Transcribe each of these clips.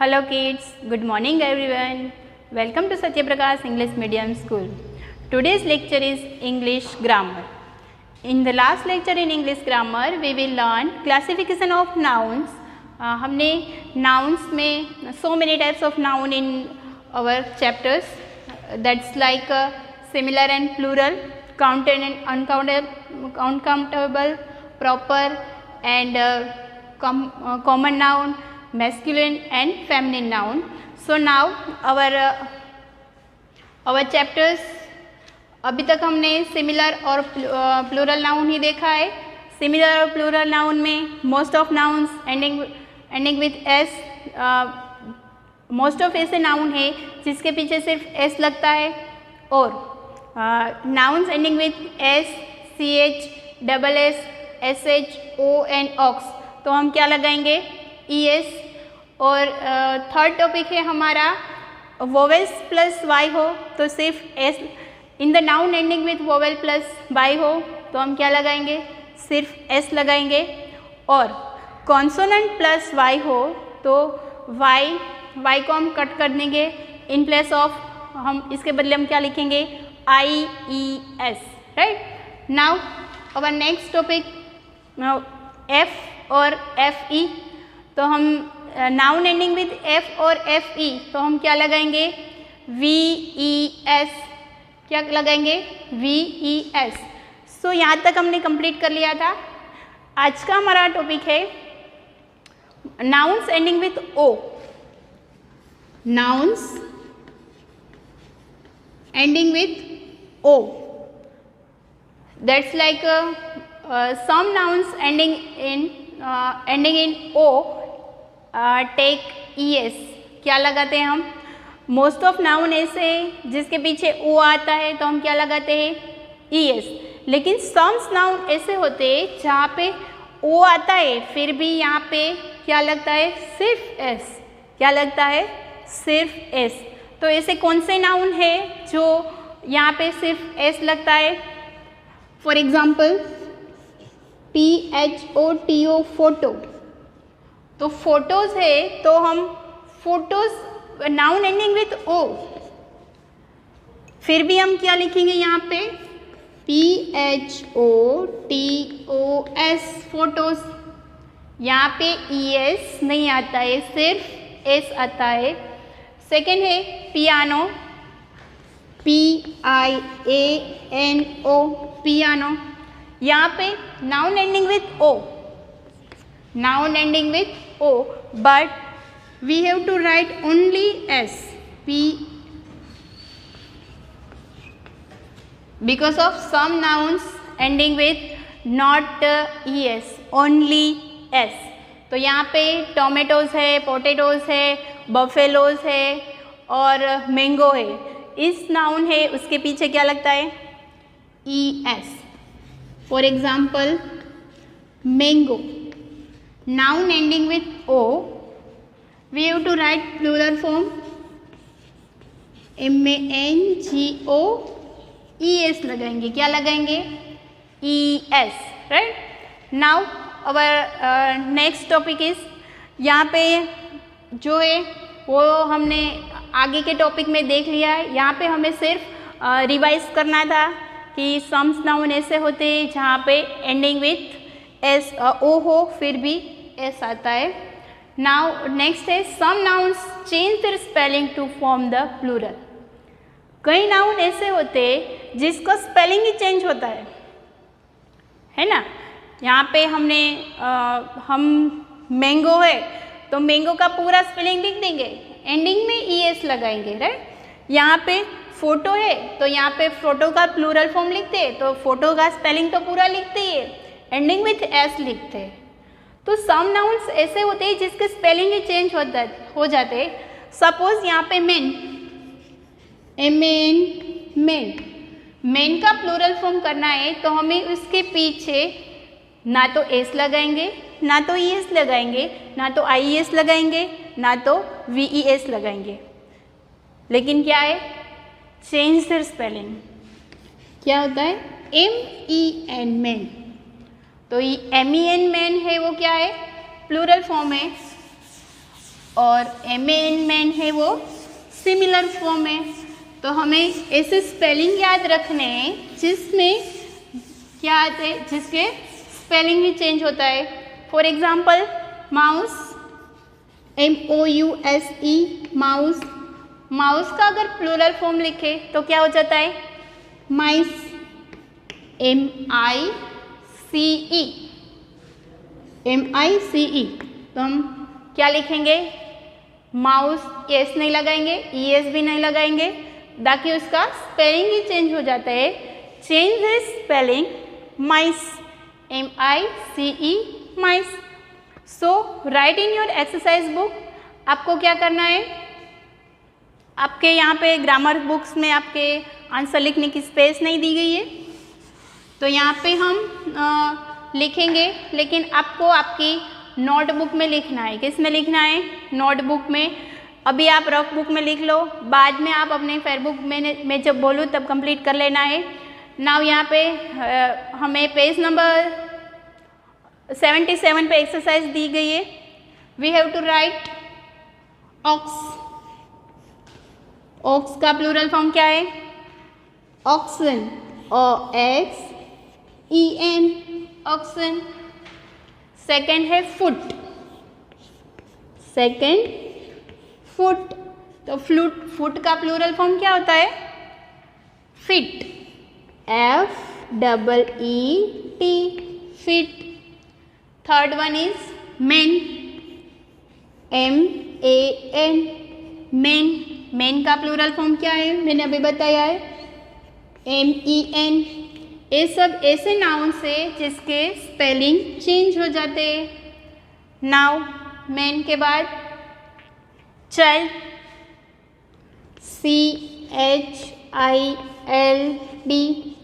Hello kids, good morning everyone. Welcome to Satya Prakash English Medium School. Today's lecture is English grammar. In the last lecture in English grammar, we will learn classification of nouns. हमने nouns में so many types of noun in our chapters. That's like similar and plural, counted and uncountable, proper and common noun, masculine and feminine noun. So now our chapters, अभी तक हमने similar और plural noun ही देखा है. Similar और plural noun में most of nouns ending with S, most of ऐसे noun है जिसके पीछे सिर्फ एस लगता है, और nouns ending with S, C H, double S, S H, O and x, तो हम क्या लगाएंगे? E S. और थर्ड टॉपिक है हमारा वोवेल्स प्लस वाई हो तो सिर्फ S. In the noun ending with vowel plus Y हो तो हम क्या लगाएंगे? सिर्फ एस लगाएंगे. और कॉन्सोनेंट प्लस वाई हो तो वाई को हम कट कर देंगे. इन प्लेस ऑफ हम इसके बदले हम क्या लिखेंगे? I E S. Right. Now our next topic F और एफ ई. तो हम नाउन एंडिंग विथ एफ और एफ ई तो हम क्या लगाएंगे? V E S. क्या लगाएंगे? V E S. सो यहाँ तक हमने कंप्लीट कर लिया था. आज का हमारा टॉपिक है nouns ending with O. Nouns ending with O. That's like some nouns ending in o take es. क्या लगाते हैं हम? मोस्ट ऑफ नाउन ऐसे जिसके पीछे ओ आता है तो हम क्या लगाते हैं? es. लेकिन सम्स नाउन ऐसे होते हैं जहाँ पे ओ आता है फिर भी यहाँ पे क्या लगता है? सिर्फ एस. क्या लगता है? सिर्फ एस. तो ऐसे कौन से नाउन है जो यहाँ पे सिर्फ एस लगता है? For example PHOTO, photo. तो फोटोज है तो हम photos noun ending with O, फिर भी हम क्या लिखेंगे यहाँ पे? PHOTOS, photos. यहाँ पे ES नहीं आता है, सिर्फ S आता है. सेकेंड है पियानो, PIANO, पियानो. यहाँ पे noun ending with O, noun ending with O, but we have to write only S. P because of some nouns ending with not E S, only S. तो यहाँ पे tomatoes है, potatoes है, buffaloes है और mango है. इस noun है उसके पीछे क्या लगता है? E S. For example, mango. Noun ending with O. We have to write plural form. MANGO. ES लगाएंगे. क्या लगाएंगे? ES. Right? Now our next topic is, यहाँ पे जो है वो हमने आगे के टॉपिक में देख लिया है. यहाँ पे हमें सिर्फ रिवाइज करना था कि सम्स नाउन ऐसे होते हैं जहाँ पे एंडिंग विथ एस ओ हो फिर भी एस आता है. नाउ नेक्स्ट है some nouns change their spelling to form the plural. कई नाउन ऐसे होते हैं जिसका स्पेलिंग ही चेंज होता है ना. यहाँ पे हमने हम मैंगो है तो मैंगो का पूरा स्पेलिंग लिख देंगे, एंडिंग में ई एस लगाएंगे. राइट. यहाँ पे फोटो है तो यहाँ पे फोटो का प्लूरल फॉर्म लिखते हैं तो फोटो का स्पेलिंग तो पूरा लिखते ही है, एंडिंग विथ एस लिखते हैं. तो सम नाउन्स ऐसे होते हैं जिसके स्पेलिंग ही चेंज हो जाते हैं. सपोज यहाँ पे मेन, मेन, मेन का प्लूरल फॉर्म करना है तो हमें उसके पीछे ना तो एस लगाएंगे, ना तो ई एस लगाएंगे, ना तो आई एस लगाएंगे, ना तो वी ई एस लगाएंगे. लेकिन क्या है? Change their spelling. क्या होता है? MEN, man. तो ये MEN मैन है वो क्या है? प्लूरल फॉर्म है. और एम मैन है वो सिमिलर फॉर्म है। तो हमें ऐसे स्पेलिंग याद रखने हैं जिसमें क्या आते हैं, जिसके स्पेलिंग भी चेंज होता है। For example mouse, MOUSE, mouse. Mouse का अगर प्लूरल फॉर्म लिखे तो क्या हो जाता है, माइस, MICE। तो हम क्या लिखेंगे, माउस, एस नहीं लगाएंगे, ES भी नहीं लगाएंगे, ताकि उसका स्पेलिंग ही चेंज हो जाता है। Change the spelling, mice, MICE, mice. So right in your exercise book. आपको क्या करना है, आपके यहाँ पे ग्रामर बुक्स में आपके आंसर लिखने की स्पेस नहीं दी गई है, तो यहाँ पे हम लिखेंगे, लेकिन आपको आपकी नोटबुक में लिखना है। किस में लिखना है, नोटबुक में। अभी आप रफ बुक में लिख लो, बाद में आप अपने फेयरबुक में मैं जब बोलूँ तब कंप्लीट कर लेना है। नाउ यहाँ पे हमें पेज नंबर 77 पे एक्सरसाइज दी गई है। We have to write ox. Ox का प्लूरल फॉर्म क्या है, ऑक्सन, OXEN, ऑक्सन। सेकेंड है फुट, फुट। तो फुट का प्लूरल फॉर्म क्या होता है, feet, FEET, feet. Third one is man, MAN, man. Man का प्लूरल फॉर्म क्या है, मैंने अभी बताया है, MEN। ये सब ऐसे नाउन से जिसके स्पेलिंग चेंज हो जाते हैं। नाउ मैन के बाद चाइल्ड, CHILD,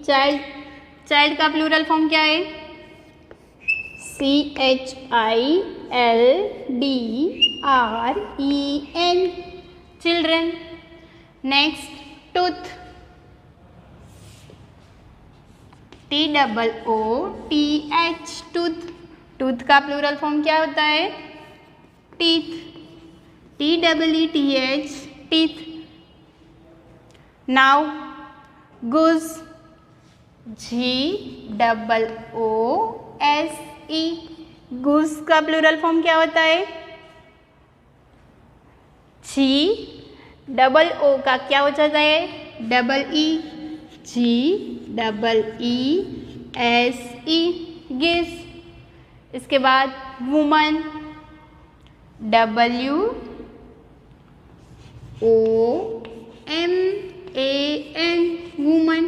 चाइल्ड। चाइल्ड का प्लूरल फॉर्म क्या है, CHILDREN, children. Next tooth, TOOTH, tooth. Tooth का प्लूरल फॉर्म क्या होता है, टीथ, TEETH, टीथ। नाउ गुज, GOOSE, गुज का प्लूरल फॉर्म क्या होता है, GOO का क्या हो जाता है, GEESE, गिस। इसके बाद वुमन, WOMAN, वुमन।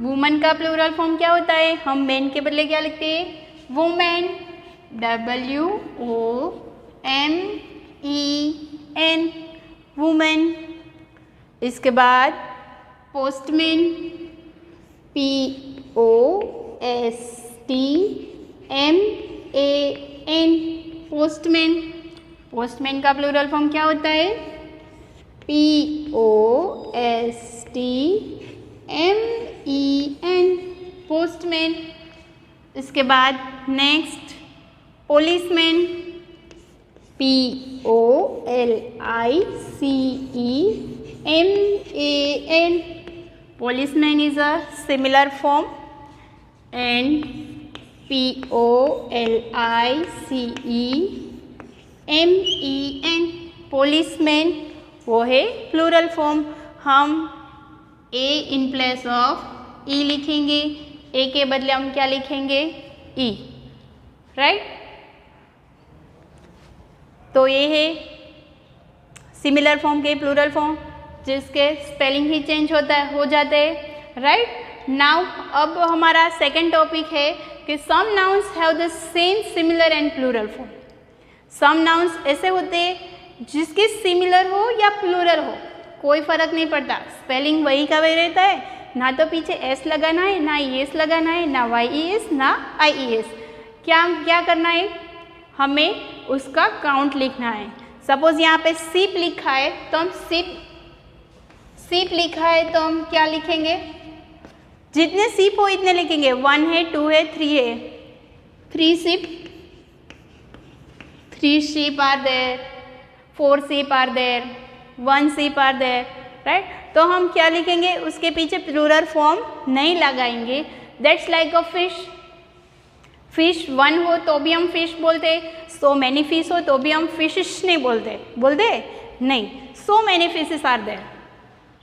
वुमन का प्लूरल फॉर्म क्या होता है, हम मैन के बदले क्या लिखते हैं, वुमेन, WOMEN, वुमेन। इसके बाद पोस्टमैन, POSTMAN, पोस्टमैन। पोस्टमैन का प्लूरल फॉर्म क्या होता है, POSTMEN, पोस्टमैन। इसके बाद next policeman, POLICEMAN, policeman is a similar form, and POLICEMEN, policeman वो है प्लूरल फॉर्म। हम A in place of E लिखेंगे, A के बदले हम क्या लिखेंगे, E, राइट। तो ये है सिमिलर फॉर्म के प्लूरल फॉर्म जिसके स्पेलिंग ही चेंज हो जाते हैं, राइट। नाउ अब हमारा सेकंड टॉपिक है कि some nouns have the same, similar and plural form. Some nouns ऐसे होते हैं जिसके सिमिलर हो या प्लूरल हो, कोई फर्क नहीं पड़ता, स्पेलिंग वही का वही रहता है, ना तो पीछे S लगाना है, ना ES लगाना है, ना YES, ना IES। क्या करना है, हमें उसका काउंट लिखना है। सपोज यहाँ पे सिप लिखा है तो हम सिप लिखा है तो हम क्या लिखेंगे, जितने सिप हो इतने लिखेंगे, 1 है, 2 है, 3 है, 3 SIP, 3 sheep are there, 4 sheep are there, 1 sheep are there, right? तो हम क्या लिखेंगे, उसके पीछे प्लूरल फॉर्म नहीं लगाएंगे. That's like a fish. Fish 1 हो तो भी हम फिश बोलते, so many fish हो तो भी हम फिशिश नहीं बोलते नहीं. so many fishes are there,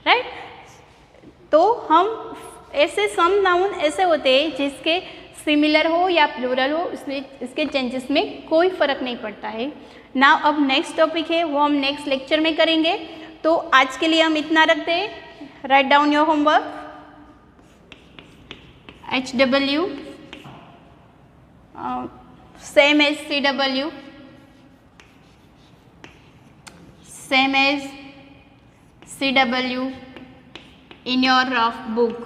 right? तो हम ऐसे सम नाउन ऐसे होते हैं जिसके सिमिलर हो या प्लूरल हो, उसमें इसके चेंजेस में कोई फ़र्क नहीं पड़ता है. नाउ अब नेक्स्ट टॉपिक है वो हम नेक्स्ट लेक्चर में करेंगे. तो आज के लिए हम इतना रखते हैं. Right down your homework. HW same as CW, same as CW in your rough book.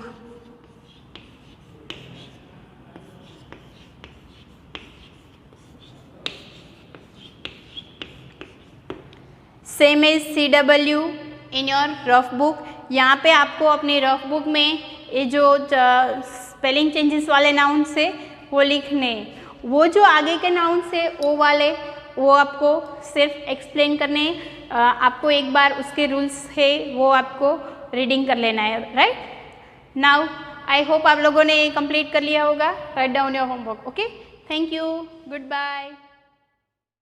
Same as CW in your rough book. यहाँ पे आपको अपनी रफ बुक में ये जो स्पेलिंग चेंजेस वाले नाउन्स है वो लिखने. वो जो आगे के नाउन्स है वो वाले वो आपको सिर्फ एक्सप्लेन करने. आपको एक बार उसके रूल्स है वो आपको रीडिंग कर लेना है. राइट नाउ आई होप आप लोगों ने कंप्लीट कर लिया होगा. Write down your homework. Okay, thank you, good bye.